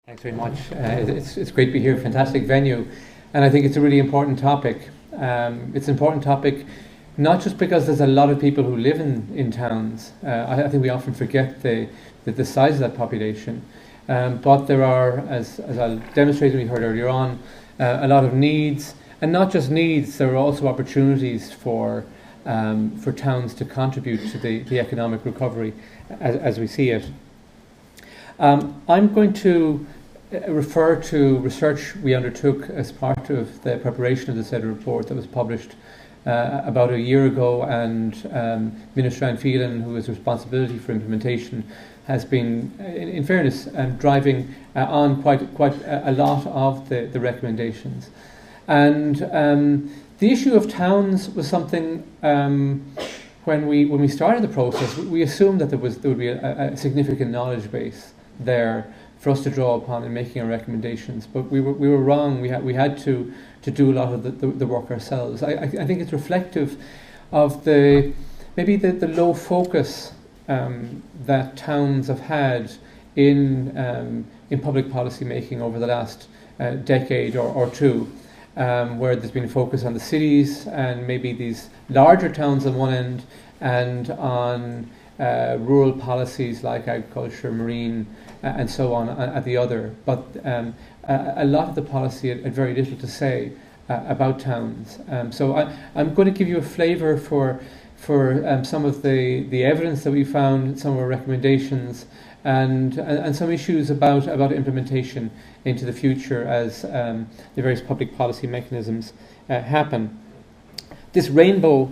Thanks very much. It's great to be here. Fantastic venue, and I think it's a really important topic. It's an important topic, not just because there's a lot of people who live in towns. I think we often forget the size of that population, but there are, as I'll demonstrate and we heard earlier on, a lot of needs, and not just needs. There are also opportunities for towns to contribute to the economic recovery as we see it. I'm going to refer to research we undertook as part of the preparation of the CEDRA report that was published about a year ago, and Minister Anne Phelan, who has responsibility for implementation, has been, in fairness, driving on quite a lot of the recommendations. And the issue of towns was something when we started the process, we assumed that there would be a significant knowledge base there for us to draw upon in making our recommendations, but we were wrong. We had to do a lot of the work ourselves. I think it's reflective of maybe the low focus that towns have had in public policy making over the last decade or two, where there's been a focus on the cities and maybe these larger towns on one end, and on rural policies like agriculture, marine, and so on at the other. But a lot of the policy had very little to say about towns. So I'm going to give you a flavour for some of the evidence that we found, some of our recommendations, and some issues about implementation into the future as the various public policy mechanisms happen. This rainbow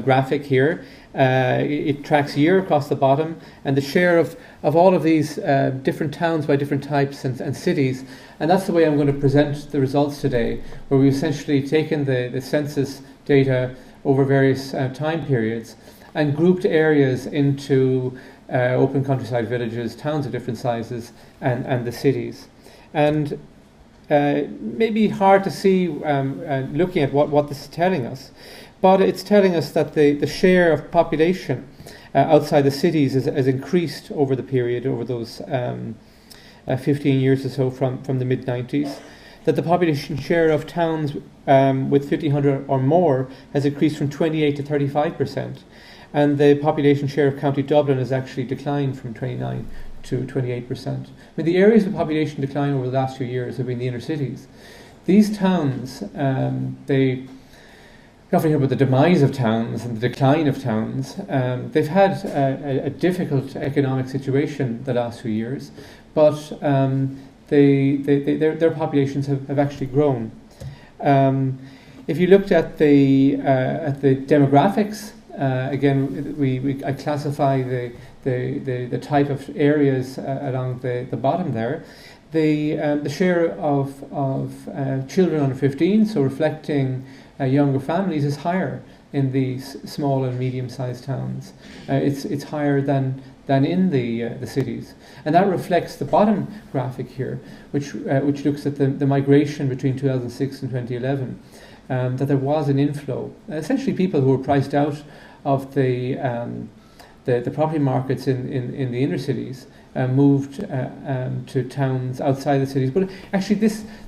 graphic here, it tracks year across the bottom, and the share of all of these different towns by different types and cities. And that's the way I'm going to present the results today, where we've essentially taken the census data over various time periods and grouped areas into open countryside villages, towns of different sizes, and the cities. And maybe hard to see looking at what this is telling us, but it's telling us that the share of population outside the cities has increased over the period, over those 15 years or so from the mid-90s, that the population share of towns with 1,500 or more has increased from 28 to 35%, and the population share of County Dublin has actually declined from 29 to 28%. I mean, the areas of population decline over the last few years have been the inner cities. These towns, they often hear about the demise of towns and the decline of towns. They've had a difficult economic situation the last few years, but their populations have actually grown. If you looked at the demographics, again, I classify the type of areas along the bottom there. The share of children under 15, so reflecting younger families, is higher in these small and medium-sized towns. It's higher than in the cities, and that reflects the bottom graphic here, which looks at the migration between 2006 and 2011. That there was an inflow, essentially people who were priced out of the property markets in the inner cities, moved to towns outside the cities. But actually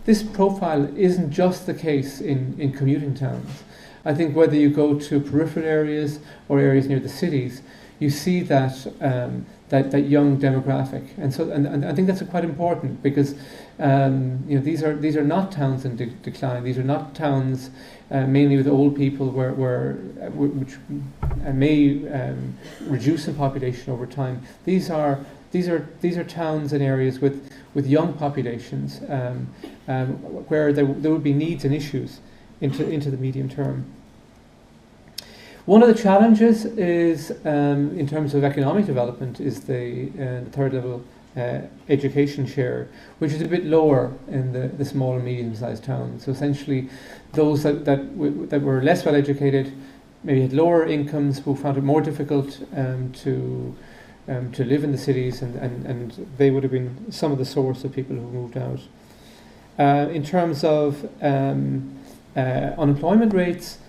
this profile isn't just the case in commuting towns. I think whether you go to peripheral areas or areas near the cities, you see that young demographic, and I think that's quite important, because these are not towns in decline. These are not towns mainly with old people which may reduce in population over time. These are towns and areas with young populations where there would be needs and issues into the medium term. One of the challenges is, in terms of economic development, is the third level education share, which is a bit lower in the small and medium-sized towns. So essentially, those that were less well educated, maybe had lower incomes, who found it more difficult to live in the cities, and they would have been some of the source of people who moved out. In terms of unemployment rates,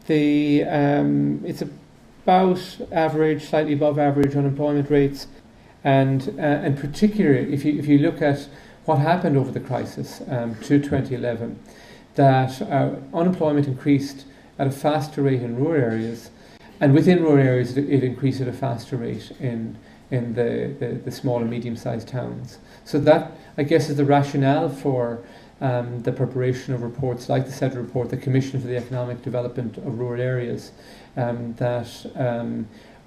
it's about average, slightly above average unemployment rates, and particularly if you look at what happened over the crisis to 2011, that unemployment increased at a faster rate in rural areas, and within rural areas it increased at a faster rate in the small and medium-sized towns. So that, I guess, is the rationale for the preparation of reports like the CEDRA Report, the Commission for the Economic Development of Rural Areas, that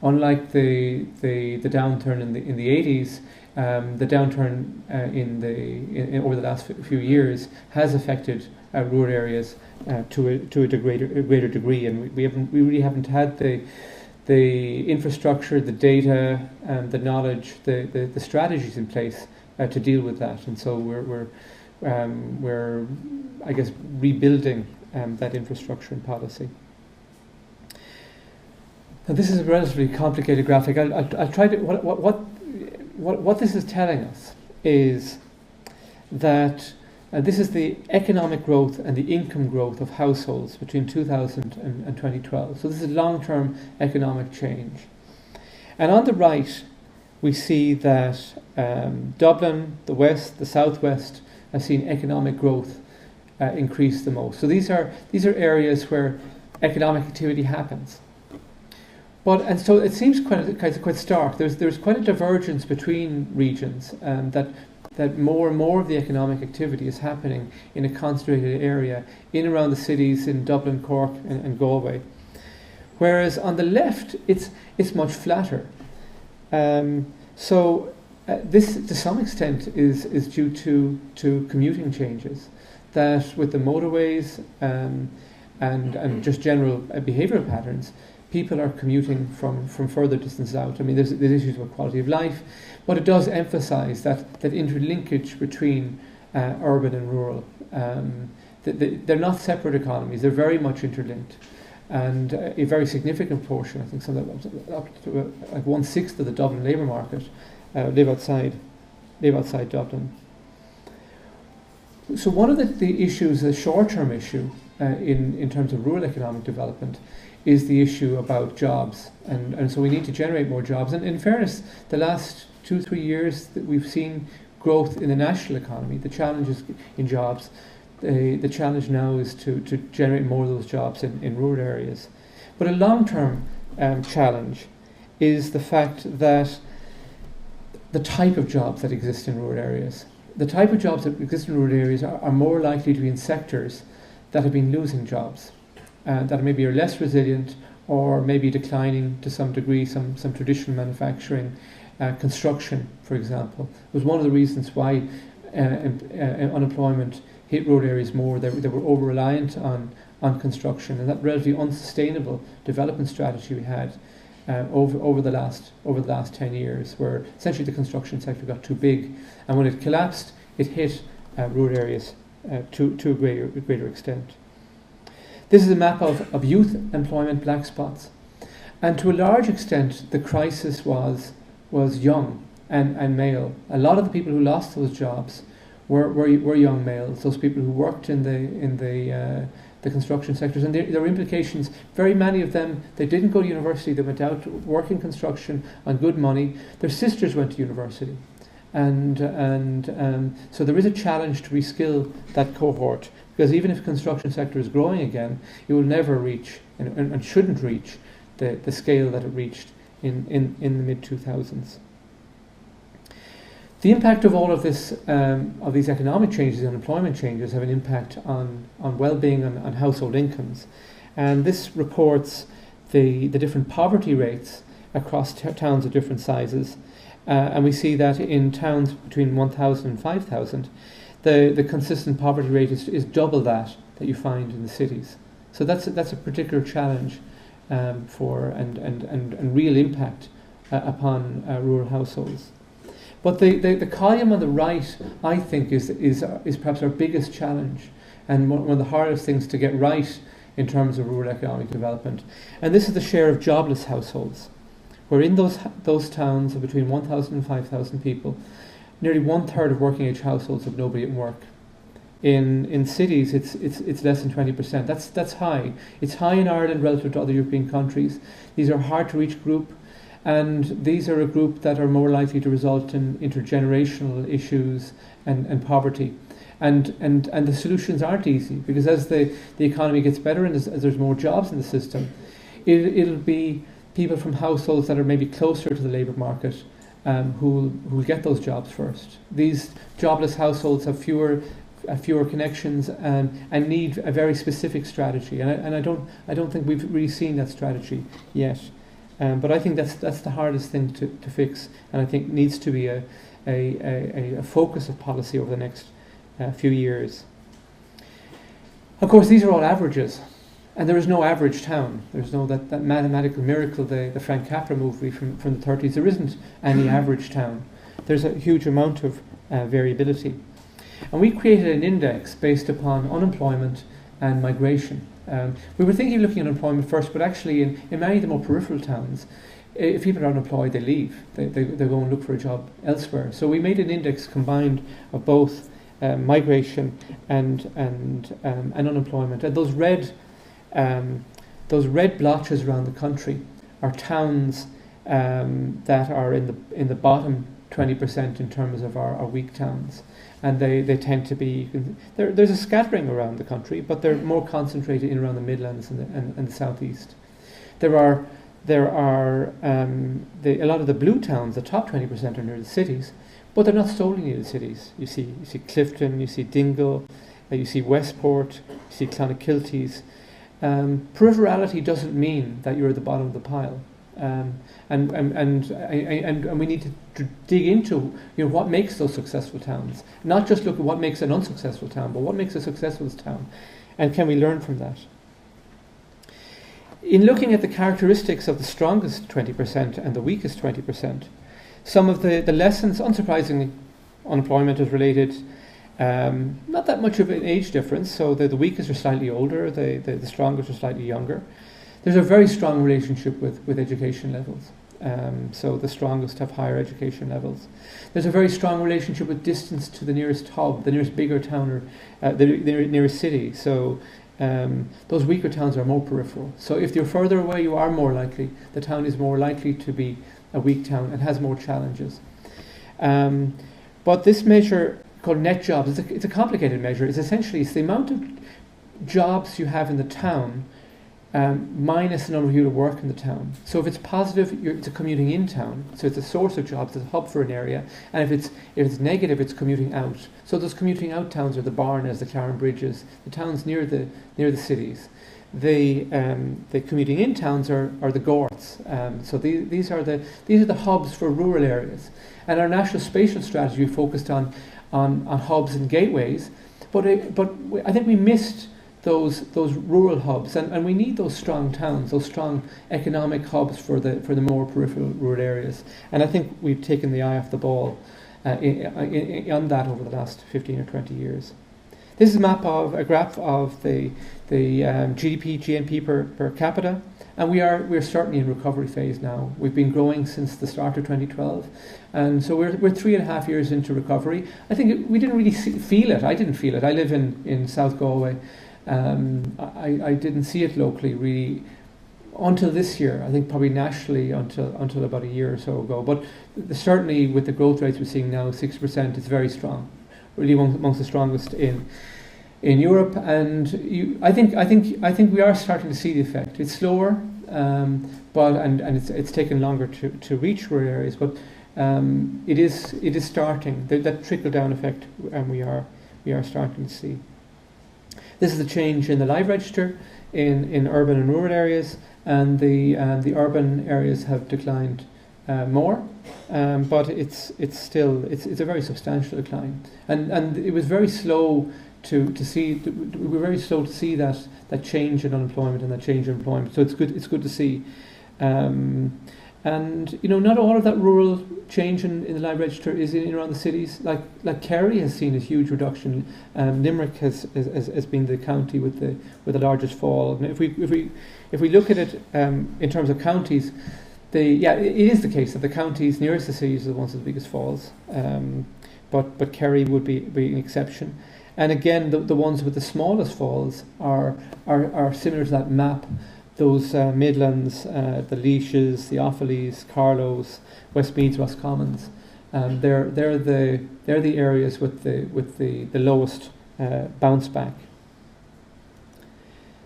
unlike the downturn in the 80s, the downturn over the last few years has affected rural areas to a greater degree, and we really haven't had the infrastructure, the data, the knowledge, the strategies in place to deal with that, and so we're I guess rebuilding that infrastructure and policy. Now, this is a relatively complicated graphic. I'll try to what this is telling us is that this is the economic growth and the income growth of households between 2000 and 2012. So this is long-term economic change. And on the right, we see that Dublin, the West, the Southwest have seen economic growth increase the most. So these are areas where economic activity happens. And so it seems quite stark. There's quite a divergence between regions, that more and more of the economic activity is happening in a concentrated area in around the cities in Dublin, Cork, and Galway. Whereas on the left, it's much flatter. This, to some extent, is due to commuting changes. That with the motorways and just general behavioural patterns, people are commuting from further distances out. I mean, there's issues with quality of life, but it does emphasise that interlinkage between urban and rural. They're not separate economies; they're very much interlinked, and a very significant portion, I think, up to like 1/6 of the Dublin labour market live outside Dublin. So one of the issues, the short-term issue in terms of rural economic development, is the issue about jobs, and so we need to generate more jobs. And in fairness, the last 2-3 years that we've seen growth in the national economy. The challenge is in jobs. The challenge now is to generate more of those jobs in rural areas. But a long-term challenge is the fact that the type of jobs that exist in rural areas. The type of jobs that exist in rural areas are more likely to be in sectors that have been losing jobs, that maybe are less resilient or maybe declining to some degree, some traditional manufacturing, construction, for example, was one of the reasons why unemployment hit rural areas more. They were over-reliant on construction, and that relatively unsustainable development strategy we had over the last 10 years, where essentially the construction sector got too big, and when it collapsed, it hit rural areas to a greater extent. This is a map of youth employment black spots, and to a large extent the crisis was young and male. A lot of the people who lost those jobs were young males, those people who worked in the construction sectors, and there were implications. Very many of them, they didn't go to university, they went out to work in construction on good money. Their sisters went to university, and so there is a challenge to reskill that cohort, because even if the construction sector is growing again, it will never reach and shouldn't reach the scale that it reached in the mid-2000s. The impact of all of this, of these economic changes and employment changes, have an impact on well-being and on household incomes. And this reports the different poverty rates across towns of different sizes. And we see that in towns between 1,000 and 5,000, the consistent poverty rate is double that you find in the cities. So that's a particular challenge for and real impact upon rural households. But the column on the right, I think, is perhaps our biggest challenge, and one of the hardest things to get right in terms of rural economic development. And this is the share of jobless households, where in those towns of between 1,000 and 5,000 people, nearly 1/3 of working age households have nobody at work. In cities, it's less than 20%. That's high. It's high in Ireland relative to other European countries. These are hard to reach group. And these are a group that are more likely to result in intergenerational issues and poverty. And the solutions aren't easy, because as the economy gets better and as there's more jobs in the system, it'll be people from households that are maybe closer to the labour market who will get those jobs first. These jobless households have fewer connections and need a very specific strategy. And I don't think we've really seen that strategy yet. But I think that's the hardest thing to fix, and I think needs to be a focus of policy over the next few years. Of course, these are all averages, and there is no average town. There's no that mathematical miracle, the Frank Capra movie from the 30s. There isn't any average town. There's a huge amount of variability. And we created an index based upon unemployment and migration. We were thinking of looking at unemployment first, but actually in many of the more peripheral towns, if people are unemployed, they leave. They go and look for a job elsewhere. So we made an index combined of both migration and unemployment. And those red blotches around the country are towns that are in the bottom 20% in terms of our weak towns. And they tend to be, there's a scattering around the country, but they're more concentrated in around the Midlands and the southeast. There are a lot of the blue towns, the top 20% are near the cities, but they're not solely near the cities. You see Clifton, you see Dingle, you see Westport, you see Clonakilties. Peripherality doesn't mean that you're at the bottom of the pile. And we need to dig into what makes those successful towns. Not just look at what makes an unsuccessful town, but what makes a successful town, and can we learn from that? In looking at the characteristics of the strongest 20% and the weakest 20%, some of the lessons, unsurprisingly, unemployment is related. Not that much of an age difference, so the weakest are slightly older, the strongest are slightly younger. There's a very strong relationship with education levels. So the strongest have higher education levels. There's a very strong relationship with distance to the nearest hub, the nearest bigger town, or the nearest city. So those weaker towns are more peripheral. So if you're further away, you are more likely, the town is more likely to be a weak town and has more challenges. But this measure, called net jobs, it's a complicated measure. It's the amount of jobs you have in the town minus the number of people who work in the town. So if it's positive, it's a commuting in town, so it's a source of jobs, it's a hub for an area. And if it's negative, it's commuting out. So those commuting out towns are the Barnas, the Claren Bridges, the towns near the cities. The commuting in towns are the Gorts. So these are the hubs for rural areas. And our national spatial strategy focused on hubs and gateways, but I think we missed those rural hubs, and we need those strong towns, those strong economic hubs for the more peripheral rural areas. And I think we've taken the eye off the ball on that over the last 15 or 20 years. This is a graph of the GDP, GNP per capita, and we're certainly in recovery phase now. We've been growing since the start of 2012, and so we're 3.5 years into recovery. I think we didn't really feel it. I didn't feel it. I live in South Galway. I didn't see it locally really until this year. I think probably nationally until about a year or so ago. But certainly with the growth rates we're seeing now, 6%, it's very strong, really amongst the strongest in Europe. And I think we are starting to see the effect. It's slower, but it's taken longer to reach rural areas. But it is starting that trickle down effect, and we are starting to see. This is the change in the live register in urban and rural areas, and the urban areas have declined more, but it's still a very substantial decline, and it was very slow to see. We were very slow to see that change in unemployment and that change in employment. So it's good to see. And not all of that rural change in the live register is in around the cities. Like Kerry has seen a huge reduction. Limerick has been the county with the largest fall. And if we look at it in terms of counties, it is the case that the counties nearest the cities are the ones with the biggest falls. But Kerry would be an exception. And again, the ones with the smallest falls are similar to that map those Midlands, the Laois, the Offaly's, Carlows, Westmeads, Roscommons. They're the areas with the lowest bounce back.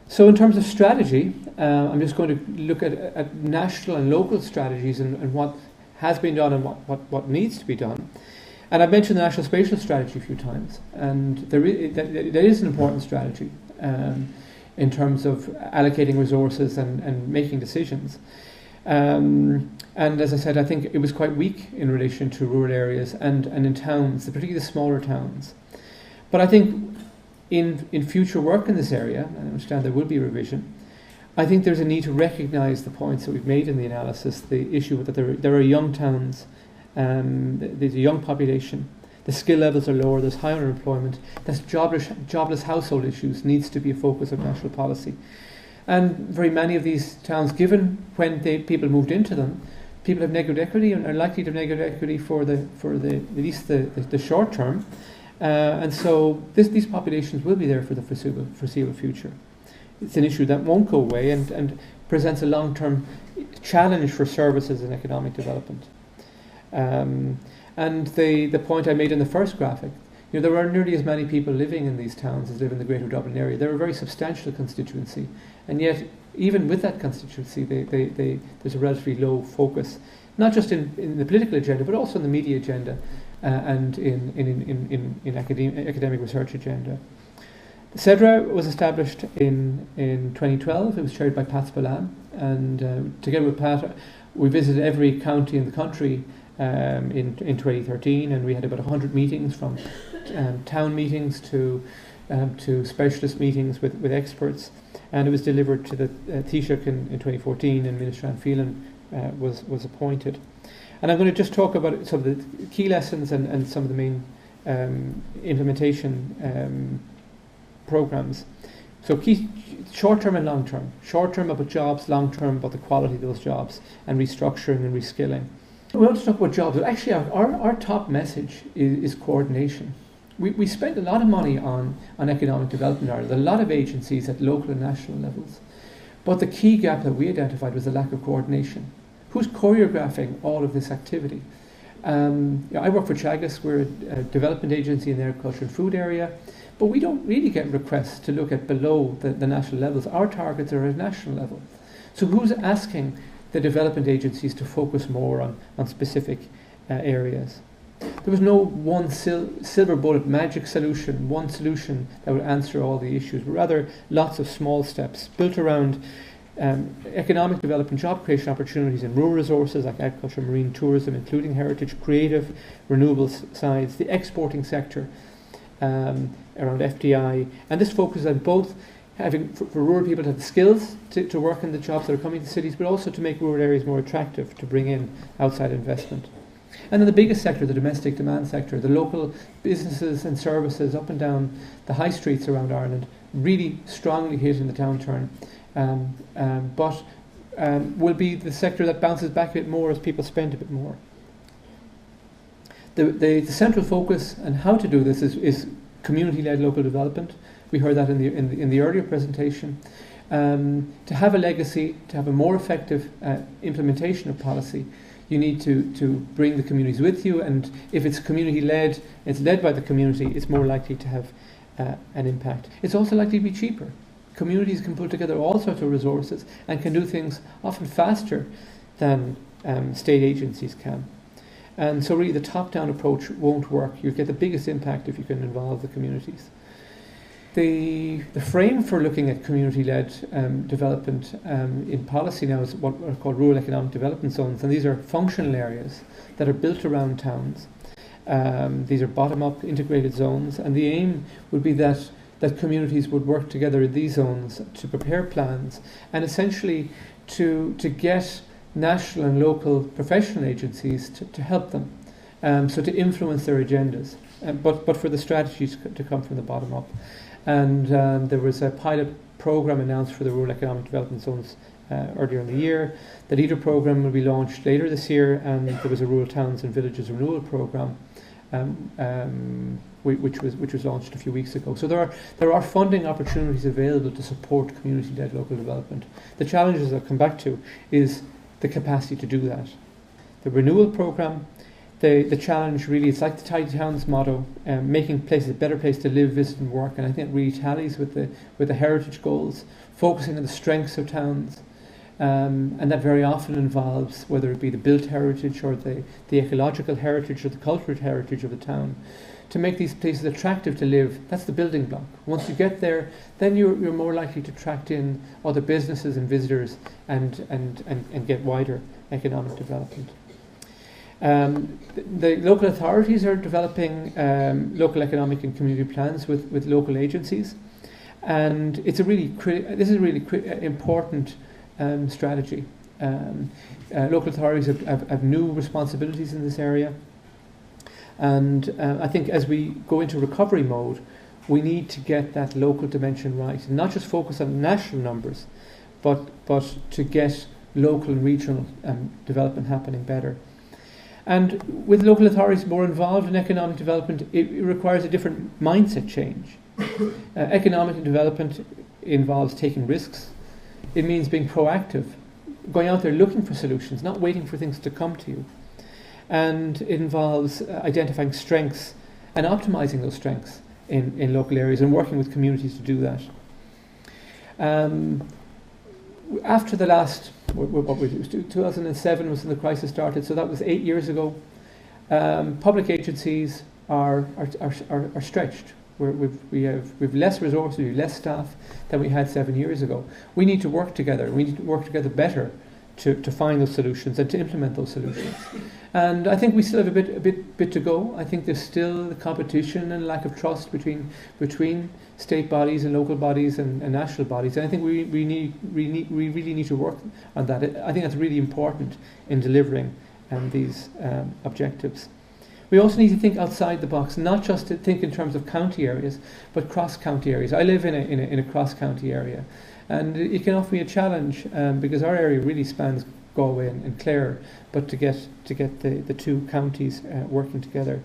So in terms of strategy, I'm just going to look at national and local strategies and what has been done and what needs to be done. And I've mentioned the National Spatial Strategy a few times, and there is an important strategy in terms of allocating resources and making decisions. And as I said, I think it was quite weak in relation to rural areas and in towns, particularly the smaller towns. But I think in future work in this area, and I understand there will be a revision, I think there's a need to recognise the points that we've made in the analysis, the issue that there are young towns, there's a young population, the skill levels are lower, there's high unemployment, there's jobless household issues needs to be a focus of national policy. And very many of these towns, given when people moved into them, people have negative equity and are likely to have negative equity for at least the short term. And so these populations will be there for the foreseeable future. It's an issue that won't go away and presents a long-term challenge for services and economic development. And the point I made in the first graphic, there are nearly as many people living in these towns as live in the Greater Dublin area. They're a very substantial constituency, and yet even with that constituency, there's a relatively low focus, not just in the political agenda, but also in the media agenda and in academic research agenda. CEDRA was established in 2012. It was chaired by Pat Spillane, and together with Pat, we visited every county in the country in 2013, and we had about 100 meetings, from town meetings to specialist meetings with experts, and it was delivered to the Taoiseach in 2014, and Minister Anne Phelan was appointed. And I'm going to just talk about some of the key lessons and some of the main implementation programs. So key short-term and long-term. Short-term about jobs, long-term about the quality of those jobs and restructuring and reskilling. We want to talk about jobs, but actually our top message is coordination. We spend a lot of money on economic development in Ireland, a lot of agencies at local and national levels. But the key gap that we identified was the lack of coordination. Who's choreographing all of this activity? I work for Teagasc. We're a development agency in the agriculture and food area, but we don't really get requests to look at below the national levels. Our targets are at national level. So who's asking the development agencies to focus more on specific areas? There was no one silver bullet magic solution, one solution that would answer all the issues, but rather lots of small steps built around economic development, job creation opportunities in rural resources like agriculture, marine, tourism, including heritage, creative, renewable sides, the exporting sector, around FDI, and this focuses on both having for rural people to have the skills to work in the jobs that are coming to cities, but also to make rural areas more attractive to bring in outside investment. And then the biggest sector, the domestic demand sector, the local businesses and services up and down the high streets around Ireland, really strongly hit in the downturn, but will be the sector that bounces back a bit more as people spend a bit more. The central focus and how to do this is community-led local development. We heard that in the earlier presentation. To have a legacy, to have a more effective implementation of policy, you need to bring the communities with you, and if it's community-led, it's led by the community, it's more likely to have an impact. It's also likely to be cheaper. Communities can put together all sorts of resources and can do things often faster than state agencies can. And so really the top-down approach won't work. You get the biggest impact if you can involve the communities. The frame for looking at community-led development in policy now is what are called rural economic development zones, and these are functional areas that are built around towns. These are bottom-up integrated zones, and the aim would be that communities would work together in these zones to prepare plans and essentially to get national and local professional agencies to help them, so to influence their agendas, but for the strategies to come from the bottom up. And there was a pilot program announced for the rural economic development zones earlier in the year. The LEADER program will be launched later this year, and there was a rural towns and villages renewal program which was launched a few weeks ago. So there are funding opportunities available to support community-led local development. The challenges I'll come back to is the capacity to do that. The renewal programme, the challenge really, it's like the Tidy Towns motto, making places a better place to live, visit and work, and I think it really tallies with the heritage goals, focusing on the strengths of towns, and that very often involves, whether it be the built heritage or the ecological heritage or the cultural heritage of the town, to make these places attractive to live. That's the building block. Once you get there, then you're more likely to attract in other businesses and visitors and get wider economic development. The local authorities are developing local economic and community plans with local agencies, and this is a really important strategy. Local authorities have new responsibilities in this area, and I think as we go into recovery mode, we need to get that local dimension right, and not just focus on national numbers, but to get local and regional development happening better. And with local authorities more involved in economic development, it requires a different mindset change. Economic development involves taking risks. It means being proactive, going out there looking for solutions, not waiting for things to come to you. And it involves identifying strengths and optimizing those strengths in local areas and working with communities to do that. After the last, 2007 was when the crisis started, so that was 8 years ago. Public agencies are stretched. We've less resources, we have less staff than we had 7 years ago. We need to work together. We need to work together better to find those solutions and to implement those solutions. And I think we still have a bit to go. I think there's still the competition and lack of trust between state bodies and local bodies and national bodies. And I think we really need to work on that. I think that's really important in delivering these objectives. We also need to think outside the box, not just to think in terms of county areas, but cross-county areas. I live in a cross-county area, and it can often be a challenge because our area really spans Galway and Clare, but to get the two counties working together.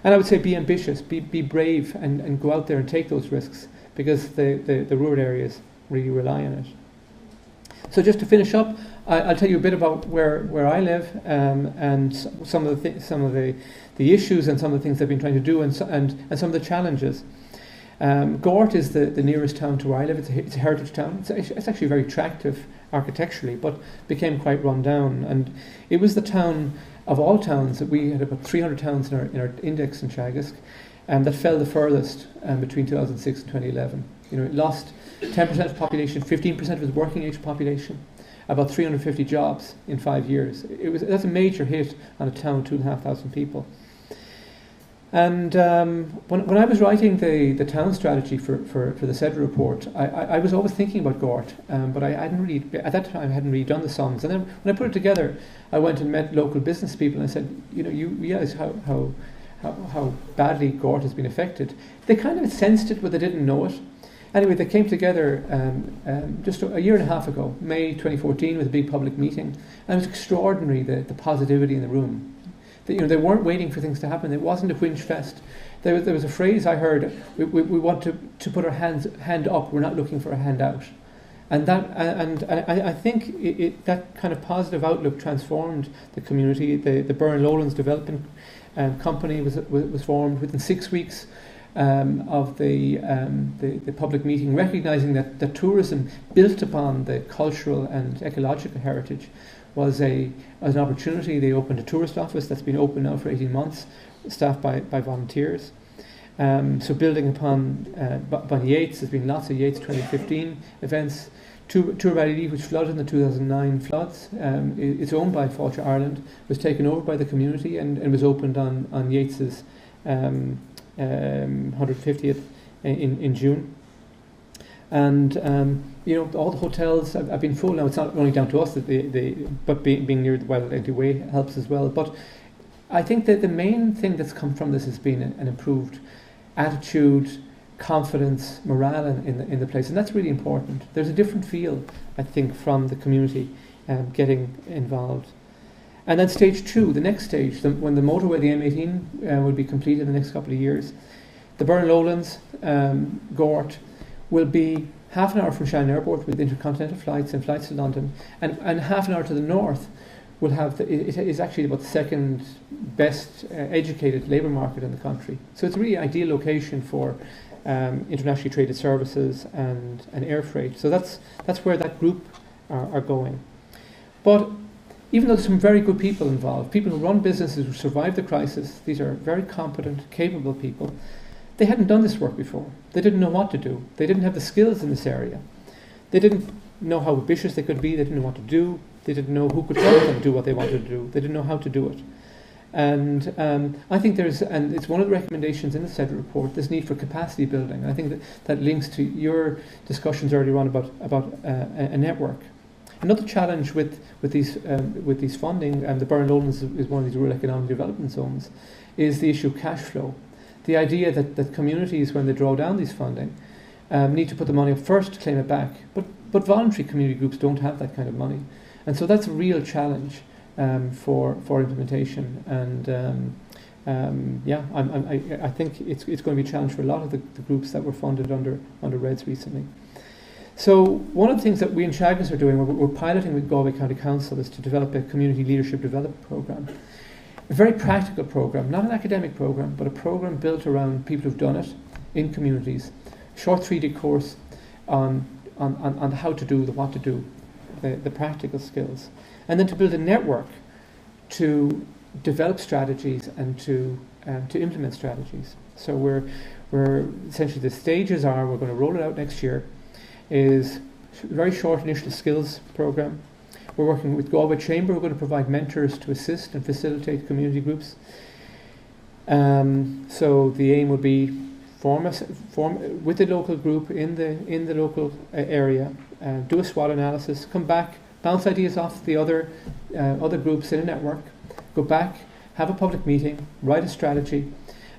And I would say be ambitious, be brave, and go out there and take those risks, because the rural areas really rely on it. So just to finish up, I'll tell you a bit about where I live and some of the issues and some of the things I've been trying to do and some of the challenges. Gort is the nearest town to where I live. It's a heritage town. It's actually very attractive architecturally, but became quite run down. And it was the town of all towns that we had about 300 towns in our index in Teagasc, that fell the furthest between 2006 and 2011. It lost 10% of population, 15% of its working age population, about 350 jobs in 5 years. That's a major hit on a town of 2,500 people. And when I was writing the town strategy for the CEDRA report, I was always thinking about Gort, but I hadn't really, at that time, I hadn't really done the songs. And then when I put it together, I went and met local business people and I said, you realize how badly Gort has been affected. They kind of sensed it, but they didn't know it. Anyway, they came together just a year and a half ago, May 2014, with a big public meeting, and it was extraordinary, the positivity in the room. They weren't waiting for things to happen. It wasn't a whinge fest. There was a phrase I heard: "We want to put our hand up. We're not looking for a hand out." And I think that kind of positive outlook transformed the community. The Burren Lowlands Development Company was formed within 6 weeks of the public meeting, recognising that tourism built upon the cultural and ecological heritage was an opportunity. They opened a tourist office that's been open now for 18 months, staffed by volunteers. So building upon Yeats, there's been lots of Yeats 2015 events. Tour Valley, which flooded in the 2009 floods, it's owned by Fáilte Ireland, was taken over by the community and was opened on Yeats's 150th in June. And all the hotels have been full now. It's not only down to us but being near the Wild Empty Way helps as well. But I think that the main thing that's come from this has been an improved attitude, confidence, morale in the place, and that's really important. There's a different feel, I think, from the community getting involved. And then stage 2, the next stage, when the motorway, the M18, will be completed in the next couple of years, the Burren Lowlands, Gort, will be half an hour from Shannon Airport with intercontinental flights and flights to London, and half an hour to the north will have, it is actually about the second best educated labour market in the country. So it's a really ideal location for internationally traded services and air freight. So that's where that group are going. But even though there's some very good people involved, people who run businesses, who survived the crisis, these are very competent, capable people, they hadn't done this work before. They didn't know what to do. They didn't have the skills in this area. They didn't know how ambitious they could be. They didn't know what to do. They didn't know who could help them do what they wanted to do. They didn't know how to do it. And I think and it's one of the recommendations in the CEDRA report, this need for capacity building. I think that links to your discussions earlier on about a network. Another challenge with these funding, and the Burren Lowlands is one of these rural economic development zones, is the issue of cash flow. The idea that communities, when they draw down these funding, need to put the money up first to claim it back. But voluntary community groups don't have that kind of money. And so that's a real challenge for implementation. And I think it's going to be a challenge for a lot of the groups that were funded under REDS recently. So one of the things that we in Teagasc are doing, we're piloting with Galway County Council, is to develop a community leadership development programme. A very practical programme, not an academic programme, but a programme built around people who've done it in communities. A short 3-day course on how to do, the what to do, the practical skills. And then to build a network to develop strategies and to implement strategies. So we're essentially, the stages are, we're going to roll it out next year, is a very short initial skills programme. We're working with Galway Chamber. We're going to provide mentors to assist and facilitate community groups. So the aim would be form with the local group in the local area, do a SWOT analysis, come back, bounce ideas off the other groups in a network, go back, have a public meeting, write a strategy,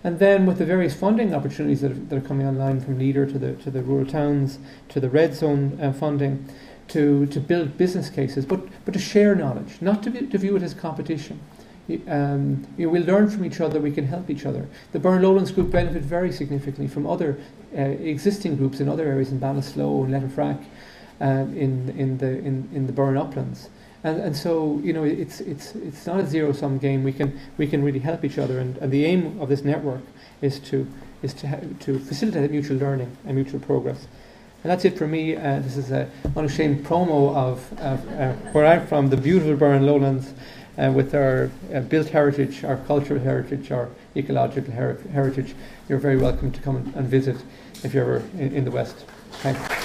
and then with the various funding opportunities that are coming online, from LEADER to the rural towns to the red zone funding, to build business cases, but to share knowledge, not to view it as competition. We'll learn from each other, we can help each other. The Burren Lowlands group benefit very significantly from other existing groups in other areas, in Ballinasloe and Letterfrack, in the Burren Uplands. And so, it's not a zero-sum game. We can really help each other, and the aim of this network is to facilitate mutual learning and mutual progress. And that's it for me. This is an unashamed promo of where I'm from, the beautiful Burren Lowlands, with our built heritage, our cultural heritage, our ecological heritage. You're very welcome to come and visit if you're ever in the West. Thanks.